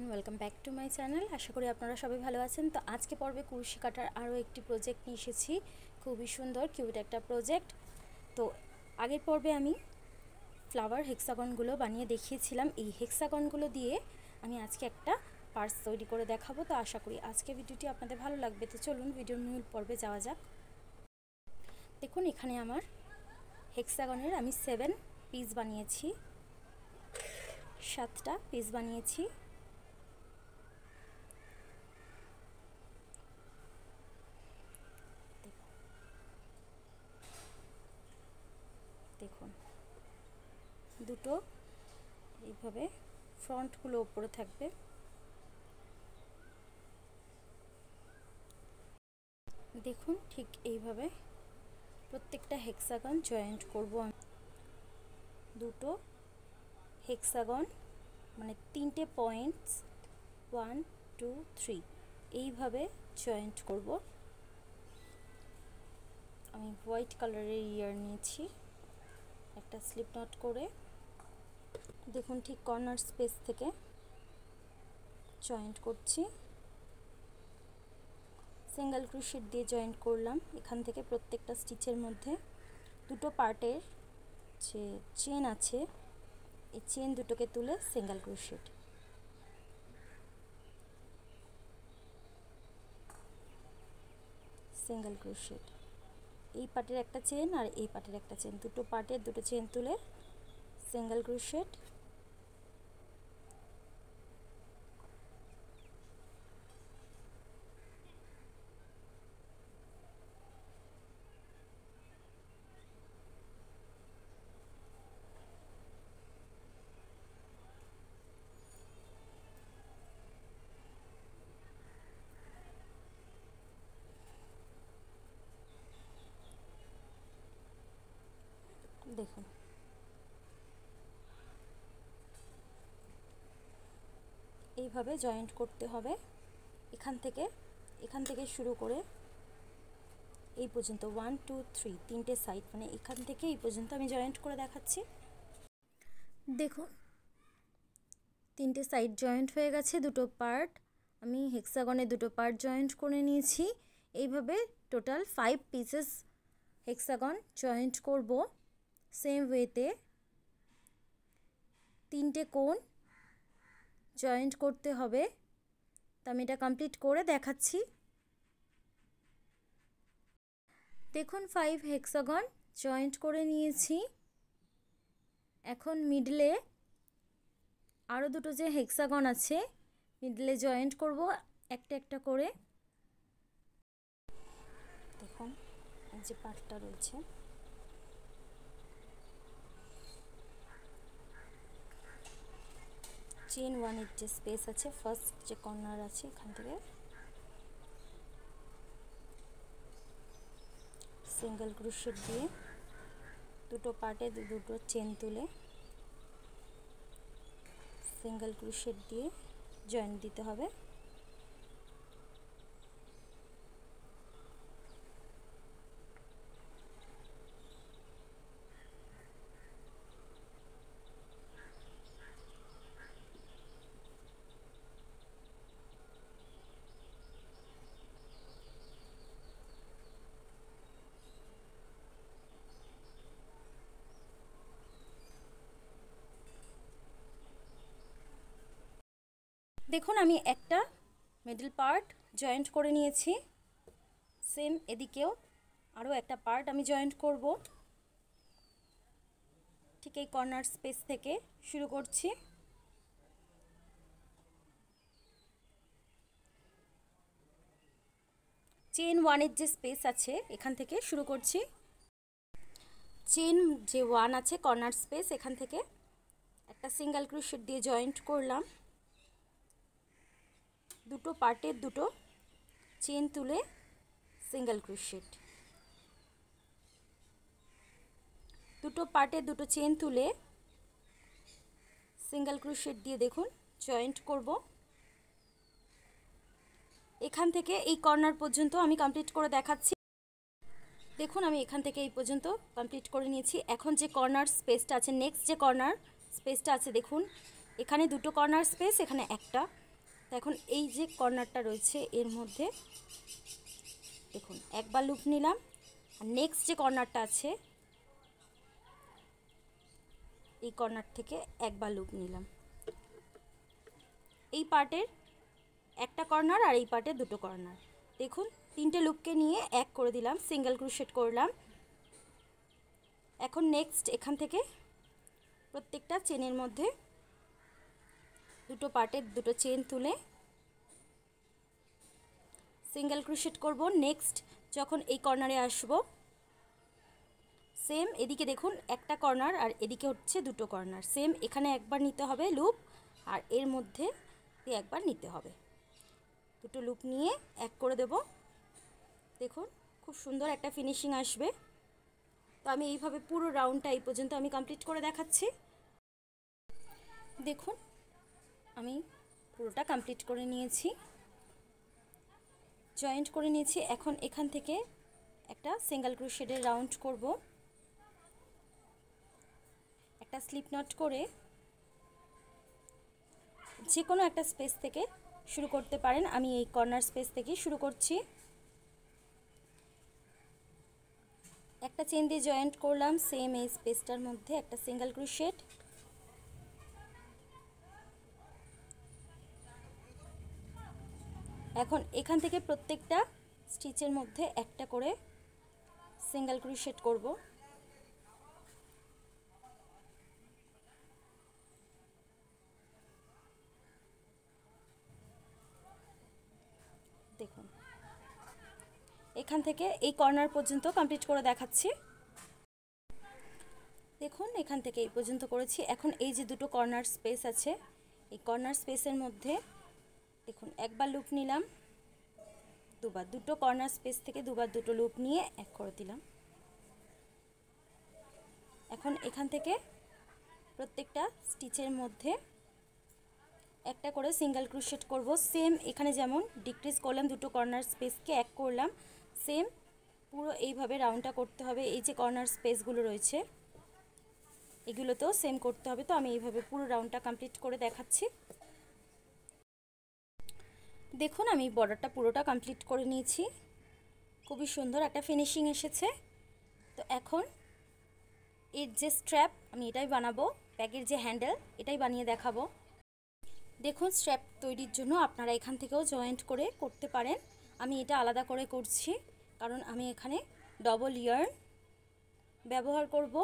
Everyone, welcome back to my channel. আশা করি আপনারা সবাই ভালো আছেন। তো আজকে পর্বে কুরুশি কাটার আরও একটি প্রজেক্ট নিয়ে এসেছি। খুবই সুন্দর কিউট একটা প্রজেক্ট। তো আগের পর্বে আমি ফ্লাওয়ার হেক্সাগনগুলো বানিয়ে দেখিয়েছিলাম। এই হেক্সাগনগুলো দিয়ে আমি আজকে একটা পার্স তৈরি করে দেখাবো। তো আশা করি আজকে ভিডিওটি আপনাদের ভালো লাগবে। তো চলুন ভিডিওর মূল পর্বে যাওয়া যাক। দেখুন, এখানে আমার হেক্সাগনের আমি 7 পিস বানিয়েছি, 7টা পিস বানিয়েছি। দেখুন, দুটো এইভাবে ফ্রন্টগুলো উপরে থাকবে। দেখুন, ঠিক এইভাবে প্রত্যেকটা হেক্সাগন জয়েন্ট করব। দুটো হেক্সাগন মানে 3টে পয়েন্টস 1 2 3 এইভাবে জয়েন্ট করব। আমি হোয়াইট কালারের ইয়ার নিয়েছি, একটা স্লিপ নট করে। দেখুন, ঠিক কর্নার স্পেস থেকে জয়েন্ট করছি। সিঙ্গেল ক্রোশেট দিয়ে জয়েন্ট করলাম। এখান থেকে প্রত্যেকটা স্টিচের মধ্যে দুটো পার্টের যে চেন আছে, এই চেন দুটোকে তুলে সিঙ্গেল ক্রোশেট। সিঙ্গেল ক্রোশেট, এই পার্টের একটা চেন আর এই পার্টের একটা চেন, দুটো পার্টের দুটো চেন তুলে সিঙ্গেল ক্রোশেট। দেখুন, এইভাবে জয়েন্ট করতে হবে। এখান থেকে শুরু করে এই পর্যন্ত 1 2 3 তিনটে সাইড, মানে এখান থেকে এই পর্যন্ত আমি জয়েন্ট করে দেখাচ্ছি। দেখুন, তিনটে সাইড জয়েন্ট হয়ে গেছে। দুটো পার্ট আমি হেক্সাগনে দুটো পার্ট জয়েন্ট করে নিয়েছি। এইভাবে টোটাল 5 পিসেস হেক্সাগন জয়েন্ট করব। সেম ওয়েতে তিনটে কোণ জয়েন্ট করতে হবে। তো আমি এটা কমপ্লিট করে দেখাচ্ছি। দেখুন, 5 হেক্সাগন জয়েন্ট করে নিয়েছি। এখন মিডলে আরও দুটো যে হেক্সাগন আছে, মিডলে জয়েন্ট করব একটা একটা করে। দেখুন, এই যে পার্টটা রয়েছে, চেন 1 এর যে স্পেস আছে, ফার্স্ট যে কর্নার আছে, এখান থেকে সিঙ্গেল ক্রোশেট দিয়ে দুটো পার্টে দুটো চেন তুলে সিঙ্গেল ক্রোশেট দিয়ে জয়েন্ট দিতে হবে। দেখুন, আমি একটা মিডল পার্ট জয়েন্ট করে নিয়েছি। সেম এদিকেও আরও একটা পার্ট আমি জয়েন্ট করব। ঠিক এই কর্নার স্পেস থেকে শুরু করছি। চেন 1 এর যে স্পেস আছে, এখান থেকে শুরু করছি। চেন যে 1 আছে কর্নার স্পেস, এখান থেকে একটা সিঙ্গেল ক্রোশেট দিয়ে জয়েন্ট করলাম। দুটো পার্টের দুটো চেন তুলে সিঙ্গেল ক্রোশেট, দুটো পার্টের দুটো চেন তুলে সিঙ্গেল ক্রোশেট দিয়ে দেখুন জয়েন্ট করব। এখান থেকে এই কর্নার পর্যন্ত আমি কমপ্লিট করে দেখাচ্ছি। দেখুন, আমি এখান থেকে এই পর্যন্ত কমপ্লিট করে নিয়েছি। এখন যে কর্নার স্পেসটা আছে, নেক্সট যে কর্নার স্পেসটা আছে, দেখুন এখানে দুটো কর্নার স্পেস, এখানে একটা। তো এখন এই যে কর্নারটা রয়েছে এর মধ্যে দেখুন একবার লুপ নিলাম, আর নেক্সট যে কর্নারটা আছে এই কর্নার থেকে একবার লুপ নিলাম। এই পার্টের একটা কর্নার আর এই পার্টের দুটো কর্নার, দেখুন তিনটে লুপকে নিয়ে এক করে দিলাম, সিঙ্গেল ক্রোশেট করলাম। এখন নেক্সট এখান থেকে প্রত্যেকটা চেনের মধ্যে দুটো পার্টের দুটো চেন তুলে সিঙ্গেল ক্রোশেট করব। নেক্সট যখন এই কর্নারে আসব সেম এদিকে দেখুন একটা কর্নার আর এদিকে হচ্ছে দুটো কর্নার, সেম এখানে একবার নিতে হবে লুপ আর এর মধ্যে একবার নিতে হবে, দুটো লুপ নিয়ে এক করে দেব। দেখুন খুব সুন্দর একটা ফিনিশিং আসবে। তো আমি এইভাবে পুরো রাউন্ডটা এই পর্যন্ত আমি কমপ্লিট করে দেখাচ্ছি। দেখুন আমি পুরোটা কমপ্লিট করে নিয়েছি, জয়েন্ট করে নিয়েছি। এখন এখান থেকে একটা সিঙ্গেল ক্রোশেটের রাউন্ড করব, একটা স্লিপ নট করে যে কোনো একটা স্পেস থেকে শুরু করতে পারেন। আমি এই কর্নার স্পেস থেকে শুরু করছি। একটা চেন দিয়ে জয়েন্ট করলাম, সেম এই স্পেসটার মধ্যে একটা সিঙ্গেল ক্রোশেট, এখন এখান থেকে প্রত্যেকটা স্টিচের মধ্যে একটা করে সিঙ্গেল ক্রোশেট করব। দেখুন এখান থেকে এই কর্নার পর্যন্ত কমপ্লিট করে দেখাচ্ছি। দেখুন এখান থেকে এই পর্যন্ত করেছি। এখন এই যে দুটো কর্নার স্পেস আছে এই কর্নার স্পেসের মধ্যে দেখুন একবার লুপ নিলাম, দুবার, দুটো কর্নার স্পেস থেকে দুবার দুটো লুপ নিয়ে এক করে দিলাম। এখন এখান থেকে প্রত্যেকটা স্টিচের মধ্যে একটা করে সিঙ্গেল ক্রোশেট করব। সেম এখানে যেমন ডিক্রিজ করলাম দুটো কর্নার স্পেসকে এক করলাম, সেম পুরো এইভাবে রাউন্ডটা করতে হবে। এই যে কর্নার স্পেসগুলো রয়েছে এগুলোতেও সেম করতে হবে। তো আমি এইভাবে পুরো রাউন্ডটা কমপ্লিট করে দেখাচ্ছি। দেখুন আমি বর্ডারটা পুরোটা কমপ্লিট করে নিয়েছি, খুবই সুন্দর একটা ফিনিশিং এসেছে। তো এখন এর যে স্ট্র্যাপ আমি এটাই বানাবো, ব্যাগের যে হ্যান্ডেল এটাই বানিয়ে দেখাবো। দেখুন স্ট্র্যাপ তৈরির জন্য আপনারা এখান থেকেও জয়েন্ট করে করতে পারেন, আমি এটা আলাদা করে করছি কারণ আমি এখানে ডবল ইয়ার্ন ব্যবহার করব।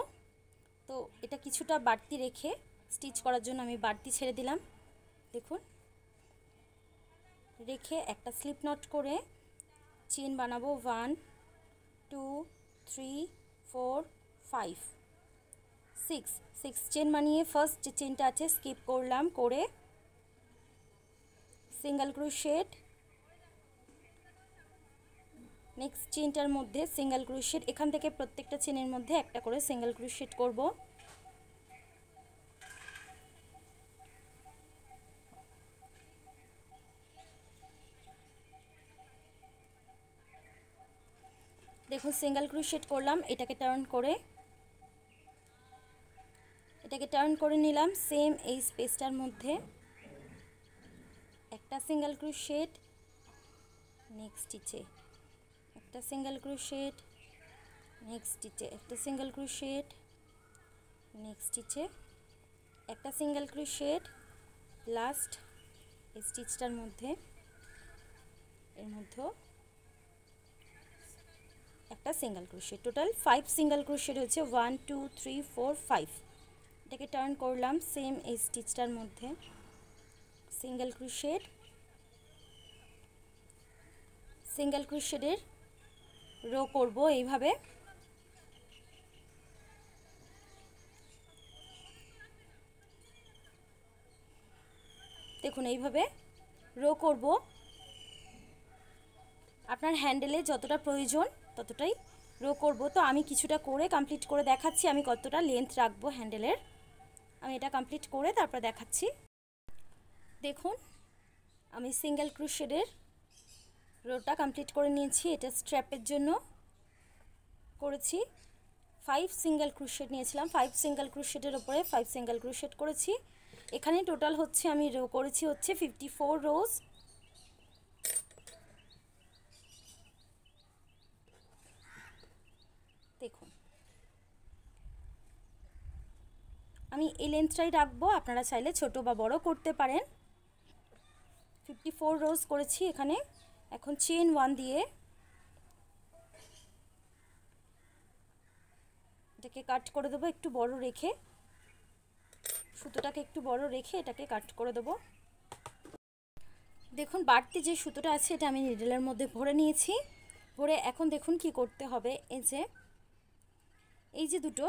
তো এটা কিছুটা বাড়তি রেখে স্টিচ করার জন্য আমি বাড়তি ছেড়ে দিলাম। দেখুন রেখে একটা স্লিপ নট করে চেন বানাবো 1 2 3 4 5 6 চেন বানিয়ে ফার্স্ট যে চেনটা আছে স্কিপ করলাম, করে সিঙ্গেল ক্রোশেট, নেক্সট চেনটার মধ্যে সিঙ্গেল ক্রোশেট, এখান থেকে প্রত্যেকটা চেনের মধ্যে একটা করে সিঙ্গেল ক্রোশেট করব। দেখুন সিঙ্গেল ক্রোশেট করলাম, এটাকে টার্ন করে নিলাম। সেম এই স্পেসটার মধ্যে একটা সিঙ্গেল ক্রোশেট, নেক্সট স্টিচে একটা সিঙ্গেল ক্রোশেট, নেক্সট স্টিচে একটা সিঙ্গেল ক্রোশেট, নেক্সট স্টিচে একটা সিঙ্গেল ক্রোশেট, লাস্ট এই স্টিচটার মধ্যে এর মধ্যেও একটা single crochet. Total 5 single crochet হচ্ছে 1 2 3 4 5। এটাকে টার্ন করলাম, সেম এই স্টিচটার মধ্যে সিঙ্গেল ক্রোশেট, সিঙ্গেল ক্রোশেটের রো করব এইভাবে। দেখুন এইভাবে রো করব, আপনার হ্যান্ডেলে যতটা প্রয়োজন ততটাই রো করব। তো আমি কিছুটা করে কমপ্লিট করে দেখাচ্ছি আমি কতটা লেন্থ রাখবো হ্যান্ডেলের, আমি এটা কমপ্লিট করে তারপর দেখাচ্ছি। দেখুন আমি সিঙ্গেল ক্রোশেটের রোটা কমপ্লিট করে নিয়েছি, এটা স্ট্র্যাপের জন্য করেছি। 5 সিঙ্গেল ক্রোশেট নিয়েছিলাম, 5 সিঙ্গেল ক্রোশেটের উপরে 5 সিঙ্গেল ক্রোশেট করেছি। এখানে টোটাল হচ্ছে আমি রো করেছি হচ্ছে 54 রোজ। এই লেন্থটাই রাখবো, আপনারা চাইলে ছোট বা বড় করতে পারেন। 54 রোজ করেছি এখানে। এখন চেন 1 দিয়ে এটাকে কাট করে দেবো একটু বড় রেখে, সুতোটাকে একটু বড় রেখে এটাকে কাট করে দেবো। দেখুন বাড়তি যে সুতোটা আছে এটা আমি নিডলের মধ্যে ভরে নিয়েছি। ভরে এখন দেখুন কি করতে হবে, এই যে দুটো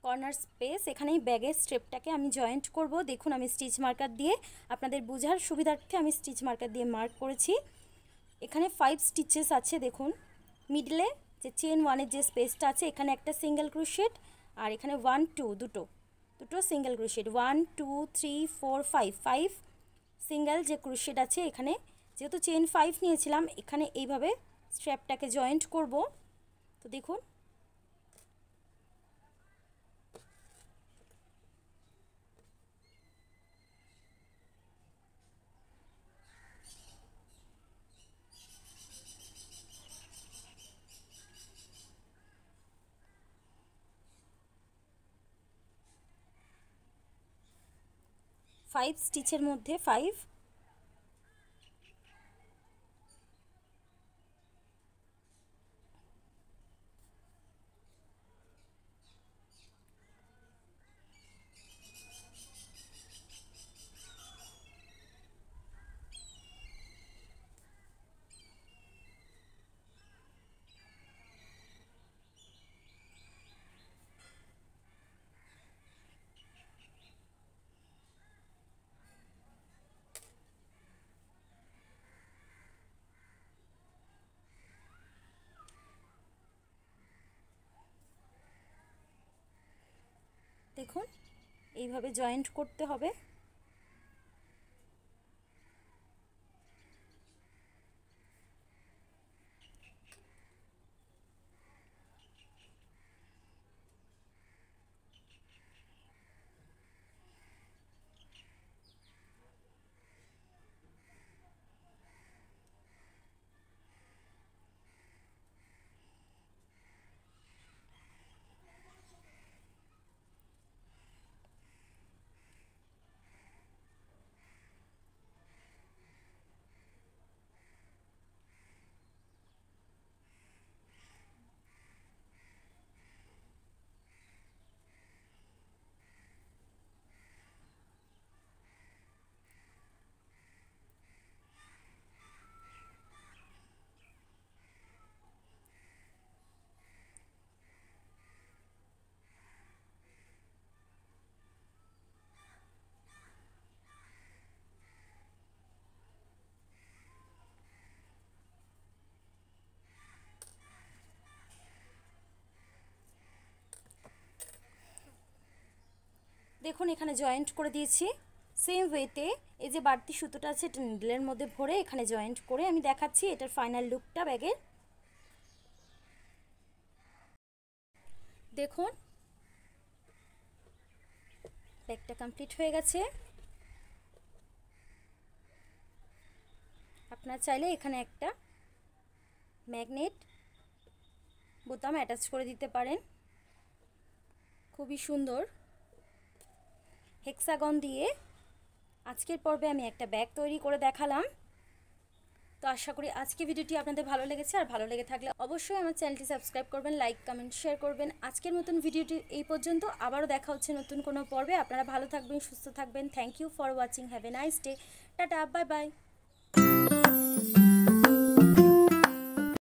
কর্নার স্পেস, এখানেই ব্যাগের স্ট্রেপটাকে আমি জয়েন্ট করব। দেখুন আমি স্টিচ মার্কার দিয়ে, আপনাদের বোঝার সুবিধার্থে আমি স্টিচ মার্কার দিয়ে মার্ক করেছি। এখানে 5 স্টিচেস আছে। দেখুন মিডলে যে চেন 1-এর যে স্পেসটা আছে এখানে একটা সিঙ্গেল ক্রোশেট, আর এখানে 1 2 দুটো সিঙ্গেল ক্রোশেট, 1 2 3 4 5 সিঙ্গেল যে ক্রোশেট আছে এখানে। যেহেতু চেন 5 নিয়েছিলাম এখানে এইভাবে স্ট্র্যাপটাকে জয়েন্ট করব। তো দেখুন ফাইভ স্টিচের মধ্যে 5, দেখুন এইভাবে জয়েন্ট করতে হবে। দেখুন এখানে জয়েন্ট করে দিয়েছি। সেম ওয়েতে এই যে বাড়তি সুতোটা আছে এটা নিডলের মধ্যে ভরে এখানে জয়েন্ট করে আমি দেখাচ্ছি এটার ফাইনাল লুকটা ব্যাগের। দেখুন ব্যাগটা কমপ্লিট হয়ে গেছে। আপনারা চাইলে এখানে একটা ম্যাগনেট বোতাম অ্যাটাচ করে দিতে পারেন। খুবই সুন্দর হেক্সাগন দিয়ে আজকের পর্বে আমি একটা ব্যাগ তৈরি করে দেখালাম। তো আশা করি আজকে ভিডিওটি আপনাদের ভালো লেগেছে, আর ভালো লেগে থাকলে অবশ্যই আমার চ্যানেলটি সাবস্ক্রাইব করবেন, লাইক কমেন্ট শেয়ার করবেন। আজকের মতন ভিডিওটি এই পর্যন্ত, আবারও দেখা হচ্ছে নতুন কোনো পর্বে। আপনারা ভালো থাকবেন, সুস্থ থাকবেন। Thank you for watching, have a nice day, tata, bye by.